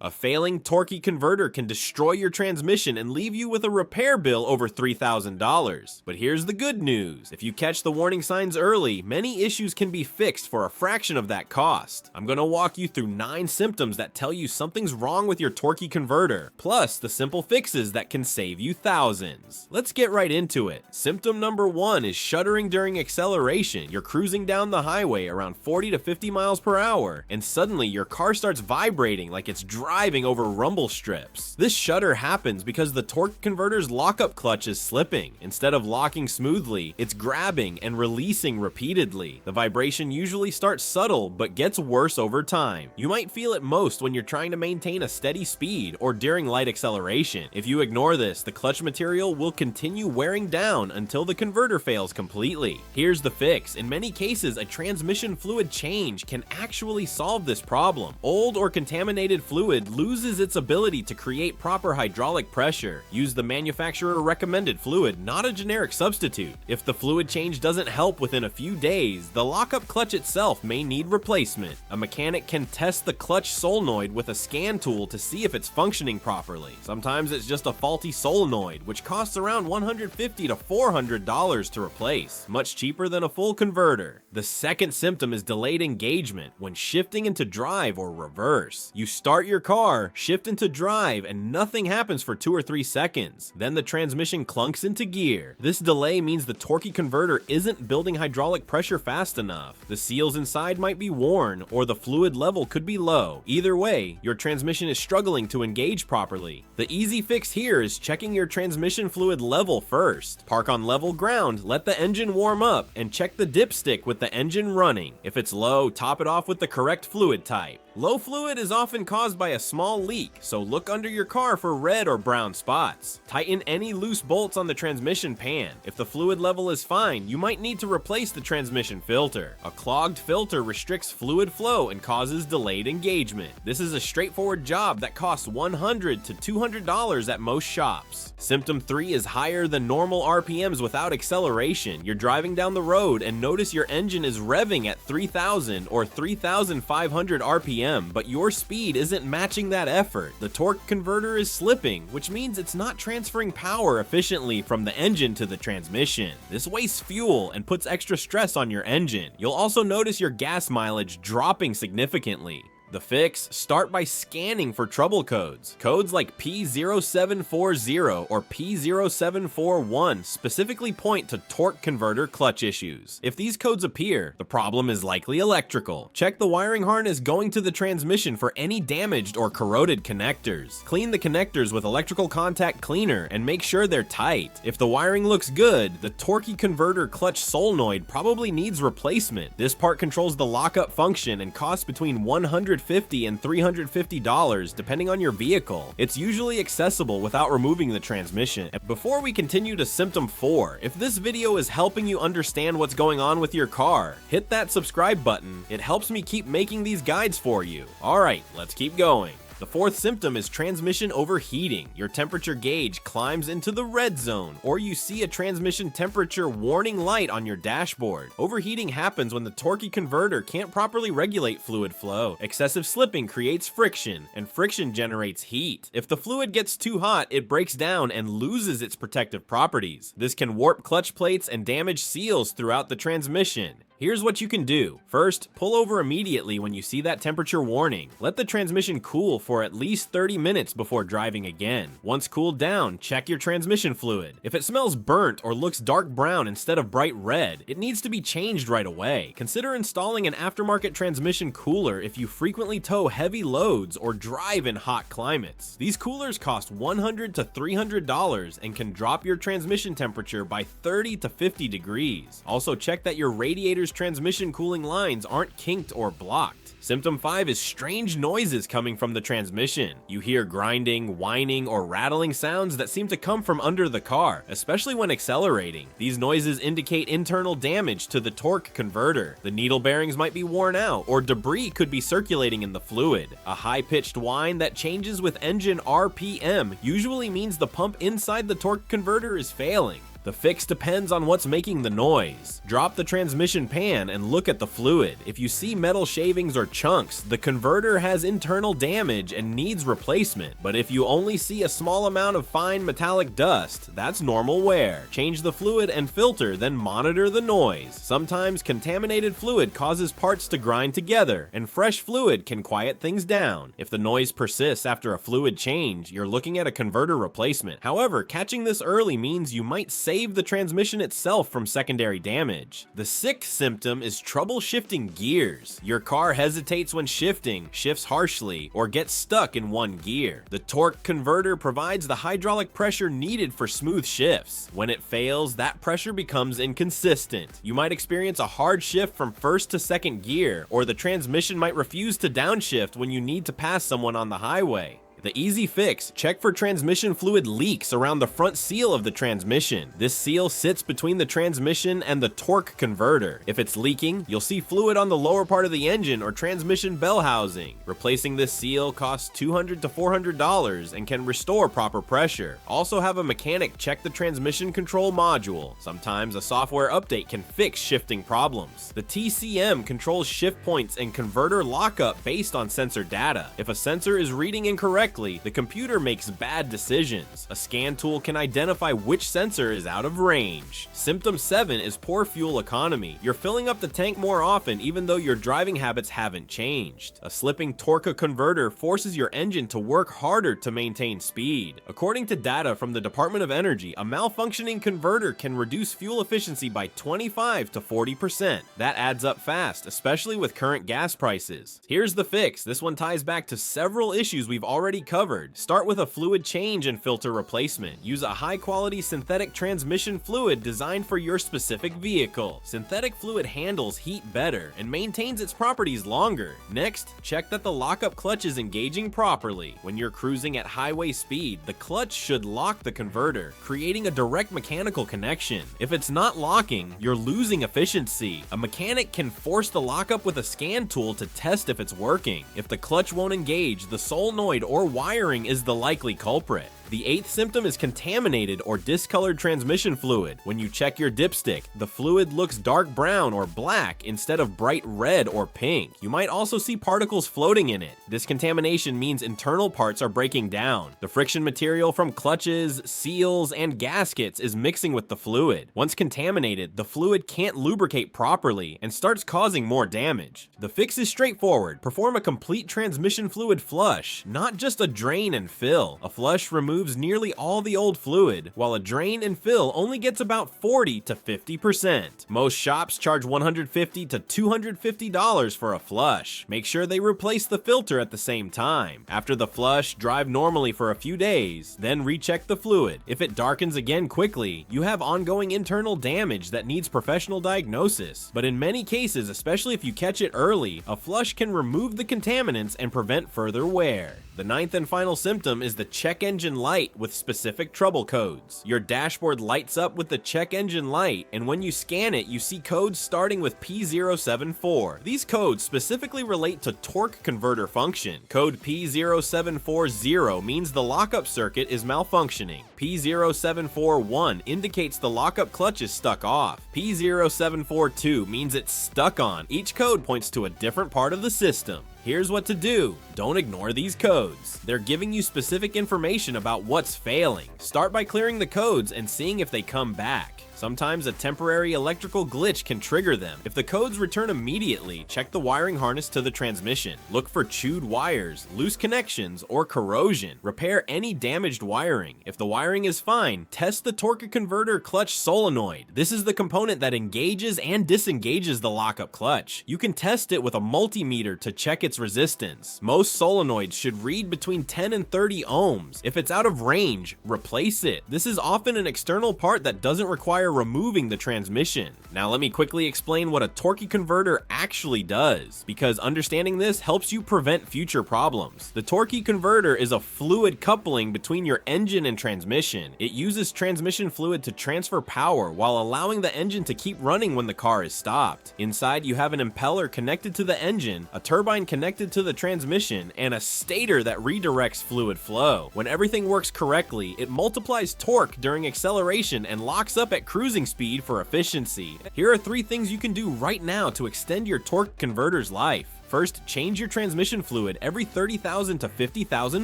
A failing torque converter can destroy your transmission and leave you with a repair bill over $3,000. But here's the good news. If you catch the warning signs early, many issues can be fixed for a fraction of that cost. I'm gonna walk you through 9 symptoms that tell you something's wrong with your torque converter, plus the simple fixes that can save you thousands. Let's get right into it. Symptom number 1 is shuddering during acceleration. You're cruising down the highway around 40 to 50 miles per hour, and suddenly your car starts vibrating like it's driving over rumble strips. This shudder happens because the torque converter's lockup clutch is slipping. Instead of locking smoothly, it's grabbing and releasing repeatedly. The vibration usually starts subtle but gets worse over time. You might feel it most when you're trying to maintain a steady speed or during light acceleration. If you ignore this, the clutch material will continue wearing down until the converter fails completely. Here's the fix. In many cases, a transmission fluid change can actually solve this problem. Old or contaminated fluid loses its ability to create proper hydraulic pressure. Use the manufacturer recommended fluid, not a generic substitute. If the fluid change doesn't help within a few days, the lockup clutch itself may need replacement. A mechanic can test the clutch solenoid with a scan tool to see if it's functioning properly. Sometimes it's just a faulty solenoid, which costs around $150 to $400 to replace, much cheaper than a full converter. The second symptom is delayed engagement when shifting into drive or reverse. You start your car, shift into drive, and nothing happens for 2 or 3 seconds. Then the transmission clunks into gear. This delay means the torque converter isn't building hydraulic pressure fast enough. The seals inside might be worn, or the fluid level could be low. Either way, your transmission is struggling to engage properly. The easy fix here is checking your transmission fluid level first. Park on level ground, let the engine warm up, and check the dipstick with the engine running. If it's low, top it off with the correct fluid type. Low fluid is often caused by a small leak, so look under your car for red or brown spots. Tighten any loose bolts on the transmission pan. If the fluid level is fine, you might need to replace the transmission filter. A clogged filter restricts fluid flow and causes delayed engagement. This is a straightforward job that costs $100 to $200 at most shops. Symptom 3 is higher than normal RPMs without acceleration. You're driving down the road and notice your engine is revving at 3,000 or 3,500 RPM. But your speed isn't matching that effort. The torque converter is slipping, which means it's not transferring power efficiently from the engine to the transmission. This wastes fuel and puts extra stress on your engine. You'll also notice your gas mileage dropping significantly. The fix? Start by scanning for trouble codes. Codes like P0740 or P0741 specifically point to torque converter clutch issues. If these codes appear, the problem is likely electrical. Check the wiring harness going to the transmission for any damaged or corroded connectors. Clean the connectors with electrical contact cleaner and make sure they're tight. If the wiring looks good, the torque converter clutch solenoid probably needs replacement. This part controls the lockup function and costs between $150 and $350 depending on your vehicle. It's usually accessible without removing the transmission. Before we continue to symptom 4, if this video is helping you understand what's going on with your car, hit that subscribe button. It helps me keep making these guides for you. Alright, let's keep going. The fourth symptom is transmission overheating. Your temperature gauge climbs into the red zone, or you see a transmission temperature warning light on your dashboard. Overheating happens when the torque converter can't properly regulate fluid flow. Excessive slipping creates friction, and friction generates heat. If the fluid gets too hot, it breaks down and loses its protective properties. This can warp clutch plates and damage seals throughout the transmission. Here's what you can do. First, pull over immediately when you see that temperature warning. Let the transmission cool for at least 30 minutes before driving again. Once cooled down, check your transmission fluid. If it smells burnt or looks dark brown instead of bright red, it needs to be changed right away. Consider installing an aftermarket transmission cooler if you frequently tow heavy loads or drive in hot climates. These coolers cost $100 to $300 and can drop your transmission temperature by 30 to 50 degrees. Also check that your radiator's transmission cooling lines aren't kinked or blocked. Symptom 5 is strange noises coming from the transmission. You hear grinding, whining, or rattling sounds that seem to come from under the car, especially when accelerating. These noises indicate internal damage to the torque converter. The needle bearings might be worn out, or debris could be circulating in the fluid. A high-pitched whine that changes with engine RPM usually means the pump inside the torque converter is failing. The fix depends on what's making the noise. Drop the transmission pan and look at the fluid. If you see metal shavings or chunks, the converter has internal damage and needs replacement. But if you only see a small amount of fine metallic dust, that's normal wear. Change the fluid and filter, then monitor the noise. Sometimes contaminated fluid causes parts to grind together, and fresh fluid can quiet things down. If the noise persists after a fluid change, you're looking at a converter replacement. However, catching this early means you might save the transmission itself from secondary damage. The sixth symptom is trouble shifting gears. Your car hesitates when shifting, shifts harshly, or gets stuck in one gear. The torque converter provides the hydraulic pressure needed for smooth shifts. When it fails, that pressure becomes inconsistent. You might experience a hard shift from first to second gear, or the transmission might refuse to downshift when you need to pass someone on the highway. The easy fix: check for transmission fluid leaks around the front seal of the transmission. This seal sits between the transmission and the torque converter. If it's leaking, you'll see fluid on the lower part of the engine or transmission bell housing. Replacing this seal costs $200 to $400 and can restore proper pressure. Also have a mechanic check the transmission control module. Sometimes a software update can fix shifting problems. The TCM controls shift points and converter lockup based on sensor data. If a sensor is reading incorrectly, the computer makes bad decisions. A scan tool can identify which sensor is out of range. Symptom 7 is poor fuel economy. You're filling up the tank more often even though your driving habits haven't changed. A slipping torque converter forces your engine to work harder to maintain speed. According to data from the Department of Energy, a malfunctioning converter can reduce fuel efficiency by 25 to 40%. That adds up fast, especially with current gas prices. Here's the fix. This one ties back to several issues we've already covered. Start with a fluid change and filter replacement. Use a high-quality synthetic transmission fluid designed for your specific vehicle. Synthetic fluid handles heat better and maintains its properties longer. Next, check that the lockup clutch is engaging properly. When you're cruising at highway speed, the clutch should lock the converter, creating a direct mechanical connection. If it's not locking, you're losing efficiency. A mechanic can force the lockup with a scan tool to test if it's working. If the clutch won't engage, the solenoid or wiring is the likely culprit. The eighth symptom is contaminated or discolored transmission fluid. When you check your dipstick, the fluid looks dark brown or black instead of bright red or pink. You might also see particles floating in it. This contamination means internal parts are breaking down. The friction material from clutches, seals, and gaskets is mixing with the fluid. Once contaminated, the fluid can't lubricate properly and starts causing more damage. The fix is straightforward. Perform a complete transmission fluid flush, not just a drain and fill. A flush removes nearly all the old fluid, while a drain and fill only gets about 40 to 50%. Most shops charge $150 to $250 for a flush. Make sure they replace the filter at the same time. After the flush, drive normally for a few days, then recheck the fluid. If it darkens again quickly, you have ongoing internal damage that needs professional diagnosis. But in many cases, especially if you catch it early, a flush can remove the contaminants and prevent further wear. The ninth and final symptom is the check engine light with specific trouble codes. Your dashboard lights up with the check engine light, and when you scan it, you see codes starting with P074. These codes specifically relate to torque converter function. Code P0740 means the lockup circuit is malfunctioning. P0741 indicates the lockup clutch is stuck off. P0742 means it's stuck on. Each code points to a different part of the system. Here's what to do. Don't ignore these codes. They're giving you specific information about what's failing. Start by clearing the codes and seeing if they come back. Sometimes a temporary electrical glitch can trigger them. If the codes return immediately, check the wiring harness to the transmission. Look for chewed wires, loose connections, or corrosion. Repair any damaged wiring. If the wiring is fine, test the torque converter clutch solenoid. This is the component that engages and disengages the lockup clutch. You can test it with a multimeter to check its resistance. Most solenoids should read between 10 and 30 ohms. If it's out of range, replace it. This is often an external part that doesn't require removing the transmission. Now let me quickly explain what a torque converter actually does, because understanding this helps you prevent future problems. The torque converter is a fluid coupling between your engine and transmission. It uses transmission fluid to transfer power while allowing the engine to keep running when the car is stopped. Inside, you have an impeller connected to the engine, a turbine connected to the transmission, action, and a stator that redirects fluid flow. When everything works correctly, it multiplies torque during acceleration and locks up at cruising speed for efficiency. Here are 3 things you can do right now to extend your torque converter's life. First, change your transmission fluid every 30,000 to 50,000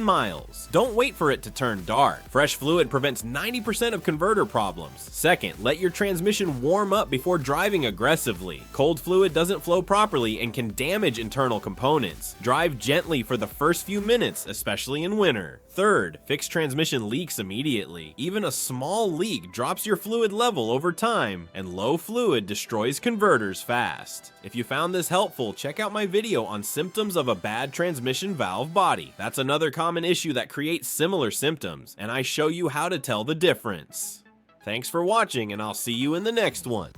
miles. Don't wait for it to turn dark. Fresh fluid prevents 90% of converter problems. Second, let your transmission warm up before driving aggressively. Cold fluid doesn't flow properly and can damage internal components. Drive gently for the first few minutes, especially in winter. Third, fix transmission leaks immediately. Even a small leak drops your fluid level over time, and low fluid destroys converters fast. If you found this helpful, check out my video on symptoms of a bad transmission valve body. That's another common issue that creates similar symptoms, and I show you how to tell the difference. Thanks for watching, and I'll see you in the next one.